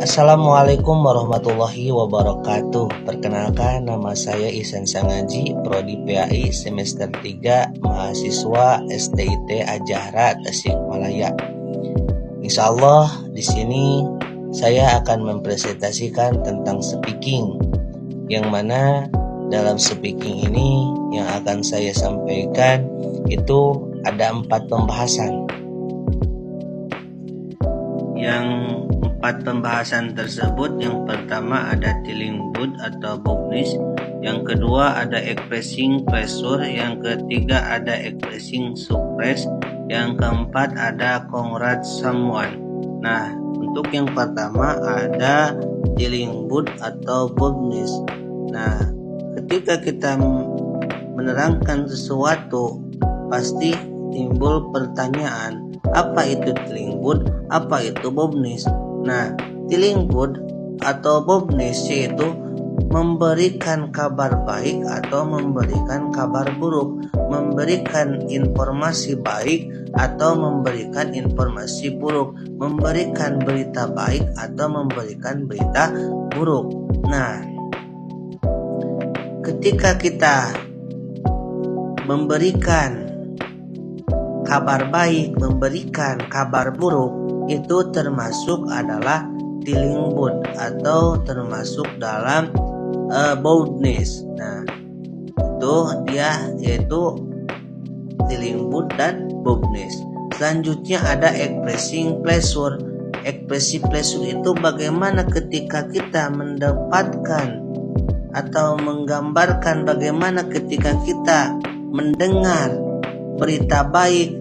Assalamualaikum warahmatullahi wabarakatuh. Perkenalkan, nama saya Ihsan Sangaji, Prodi PAI semester 3, mahasiswa STIT Ajahra Tasikmalaya. Insyaallah di sini saya akan mempresentasikan tentang speaking, yang mana dalam speaking ini yang akan saya sampaikan itu ada 4 pembahasan. Yang 4 pembahasan tersebut, yang pertama ada tiling boot atau bobnis, yang kedua ada expressing pressure, yang ketiga ada expressing suppress, yang keempat ada congrats someone. Nah, untuk yang pertama ada tiling boot atau bobnis. Nah, ketika kita menerangkan sesuatu pasti timbul pertanyaan, apa itu tiling boot, apa itu bobnis. Nah, tiling boot atau bobnis yaitu memberikan kabar baik atau memberikan kabar buruk, memberikan informasi baik atau memberikan informasi buruk, memberikan berita baik atau memberikan berita buruk. Nah, ketika kita memberikan kabar baik, memberikan kabar buruk, itu termasuk adalah tiling boot atau termasuk dalam boldness. Nah, itu dia yaitu tiling boot dan boldness. Selanjutnya ada expressing pleasure. Ekspresi pleasure itu bagaimana ketika kita mendapatkan atau menggambarkan bagaimana ketika kita mendengar berita baik,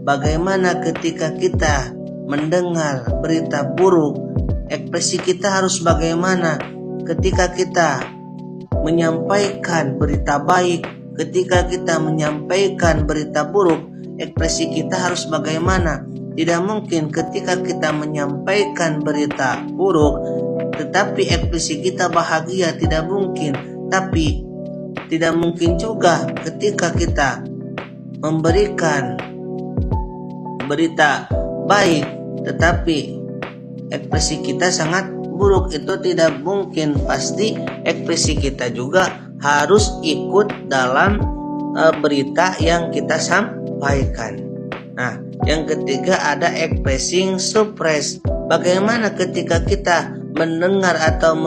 bagaimana ketika kita mendengar berita buruk. Ekspresi kita harus bagaimana ketika kita menyampaikan berita baik, ketika kita menyampaikan berita buruk. Ekspresi kita harus bagaimana. Tidak mungkin ketika kita menyampaikan berita buruk tetapi ekspresi kita bahagia, tidak mungkin. Tapi tidak mungkin juga ketika kita memberikan berita baik tetapi ekspresi kita sangat buruk, itu tidak mungkin. Pasti ekspresi kita juga harus ikut dalam berita yang kita sampaikan. Nah, yang ketiga ada expressing suppress. Bagaimana ketika kita mendengar atau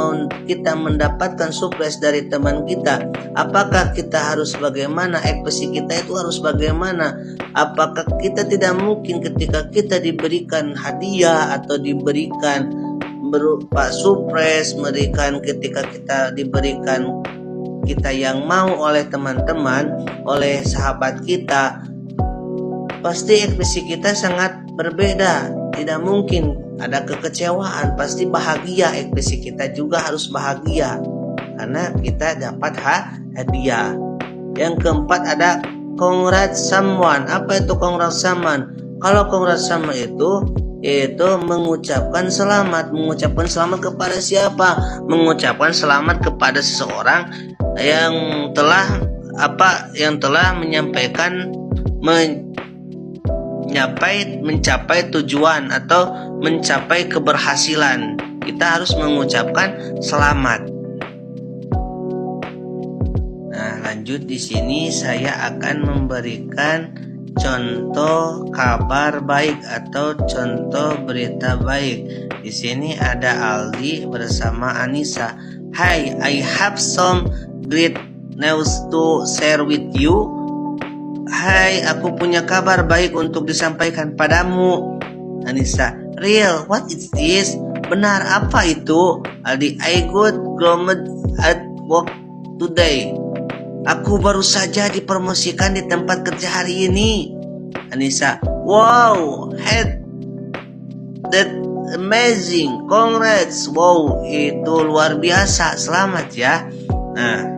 kita mendapatkan suppress dari teman kita, apakah kita harus bagaimana, ekspresi kita itu harus bagaimana. Apakah kita tidak mungkin ketika kita diberikan hadiah atau diberikan berupa suppress, memberikan ketika kita diberikan kita yang mau oleh teman-teman, oleh sahabat kita, pasti ekspresi kita sangat berbeda. Tidak mungkin ada kekecewaan, pasti bahagia. Ekspresi kita juga harus bahagia karena kita dapat hadiah. Yang keempat ada congrats someone. Apa itu congrats someone? Kalau congrats someone itu mengucapkan selamat. Mengucapkan selamat kepada siapa? Mengucapkan selamat kepada seseorang yang telah mencapai tujuan atau mencapai keberhasilan. Kita harus mengucapkan selamat. Nah, lanjut di sini saya akan memberikan contoh kabar baik atau contoh berita baik. Di sini ada Aldi bersama Anissa. Hi, I have some great news to share with you. Hai, aku punya kabar baik untuk disampaikan padamu. Anissa, real, what is this? Benar, apa itu? Aldi, I got promoted at work today. Aku baru saja dipromosikan di tempat kerja hari ini. Anissa, wow, that amazing, congrats. Wow, itu luar biasa, selamat ya. Nah,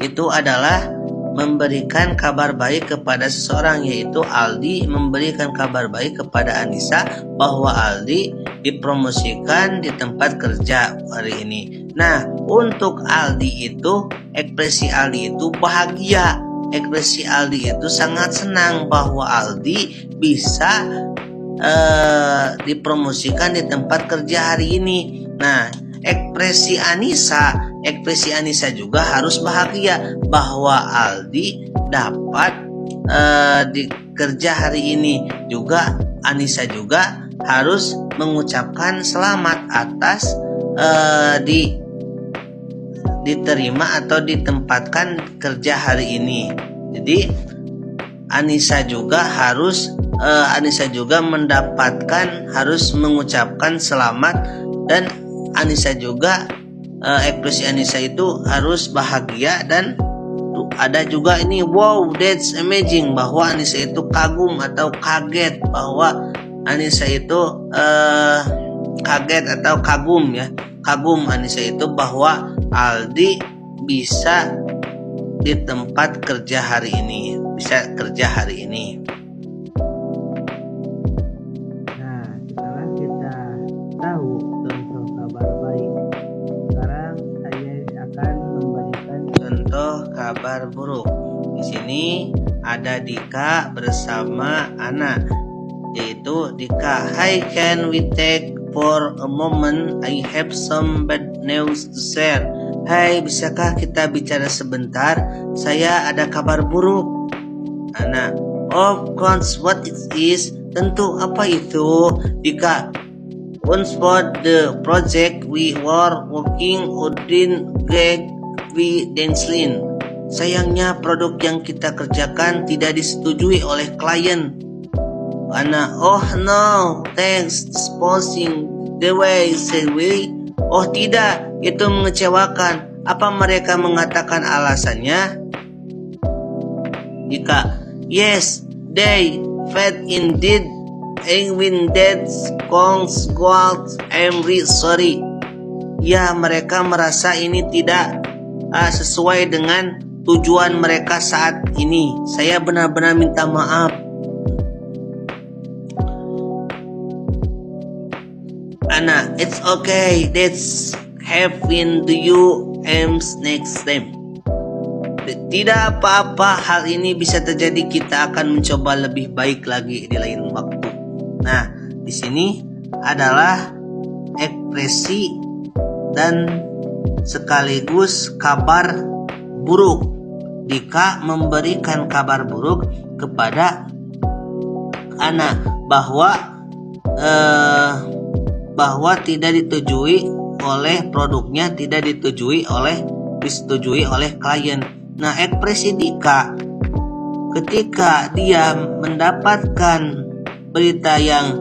itu adalah memberikan kabar baik kepada seseorang, yaitu Aldi memberikan kabar baik kepada Anissa bahwa Aldi dipromosikan di tempat kerja hari ini. Nah, untuk Aldi itu, ekspresi Aldi itu bahagia. Ekspresi Aldi itu sangat senang bahwa Aldi bisa dipromosikan di tempat kerja hari ini. Nah, ekspresi Anissa juga harus bahagia bahwa Aldi dapat di kerja hari ini. Juga Anissa juga harus mengucapkan selamat atas diterima atau ditempatkan kerja hari ini. Jadi Anissa juga mendapatkan, harus mengucapkan selamat, dan Anissa juga ekspresi Anissa itu harus bahagia. Dan ada juga ini, wow, that's amazing, bahwa Anissa itu kagum atau kaget, bahwa Anissa itu kaget atau kagum ya. Kagum Anissa itu bahwa Aldi bisa di tempat kerja hari ini, bisa kerja hari ini. Nah, setelah kita tahu contoh kabar baik, sekarang saya akan memberikan contoh kabar buruk. Di sini ada Dika bersama Ana, yaitu Dika, "Hi, can we take for a moment? I have some bad news to share." Hai, bisakah kita bicara sebentar? Saya ada kabar buruk. Ana, "Of course, what it is?" Tentu, apa itu? Dika, "Once for the project we were working Odin Greg V. Denslin. Sayangnya produk yang kita kerjakan tidak disetujui oleh klien." Ana, "Oh no, thanks, disposing the way, say we." Oh tidak, itu mengecewakan. Apa mereka mengatakan alasannya? Dika, "Yes, they fed indeed. When that's Kongs Gold, I'm really sorry." Ya, mereka merasa ini tidak sesuai dengan tujuan mereka saat ini. Saya benar-benar minta maaf. Ana, "It's okay, that's happen to you next time." Tidak apa-apa, hal ini bisa terjadi, kita akan mencoba lebih baik lagi di lain waktu. Nah, di sini adalah ekspresi dan sekaligus kabar buruk. Dika memberikan kabar buruk kepada Ana bahwa tidak disetujui oleh produknya, tidak disetujui oleh klien. Nah, ekspresi Dika ketika dia mendapatkan berita yang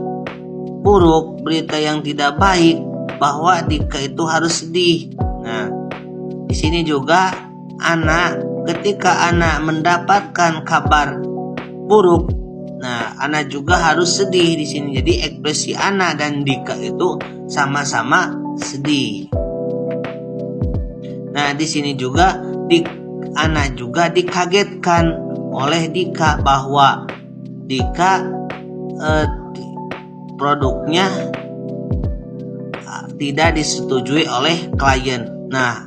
buruk, berita yang tidak baik, bahwa Dika itu harus sedih. Nah, di sini juga Ana, ketika Ana mendapatkan kabar buruk, nah, Ana juga harus sedih di sini. Jadi ekspresi Ana dan Dika itu sama-sama sedih. Nah, di sini juga Ana juga dikagetkan oleh Dika bahwa Dika produknya tidak disetujui oleh klien. Nah,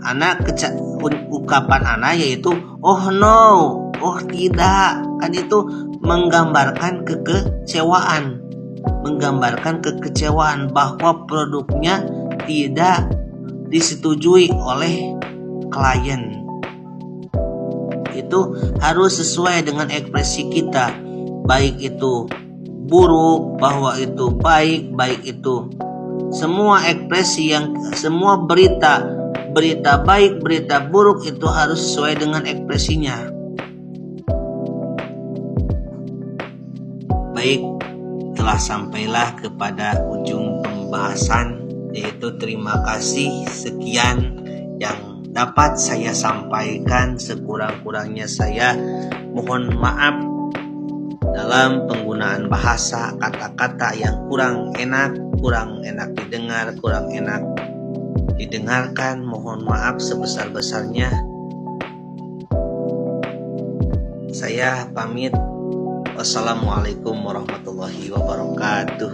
ungkapan Ana yaitu, "Oh no, oh tidak." Kan itu menggambarkan kekecewaan bahwa produknya tidak disetujui oleh klien. Itu harus sesuai dengan ekspresi kita, baik itu buruk, bahwa itu baik, baik itu semua ekspresi, semua berita baik, berita buruk itu harus sesuai dengan ekspresinya. Baik, telah sampailah kepada ujung pembahasan, yaitu terima kasih. Sekian yang dapat saya sampaikan, sekurang-kurangnya saya mohon maaf dalam penggunaan bahasa, kata-kata yang kurang enak didengar, kurang enak didengarkan. Mohon maaf sebesar-besarnya. Saya pamit. Wassalamualaikum warahmatullahi wabarakatuh.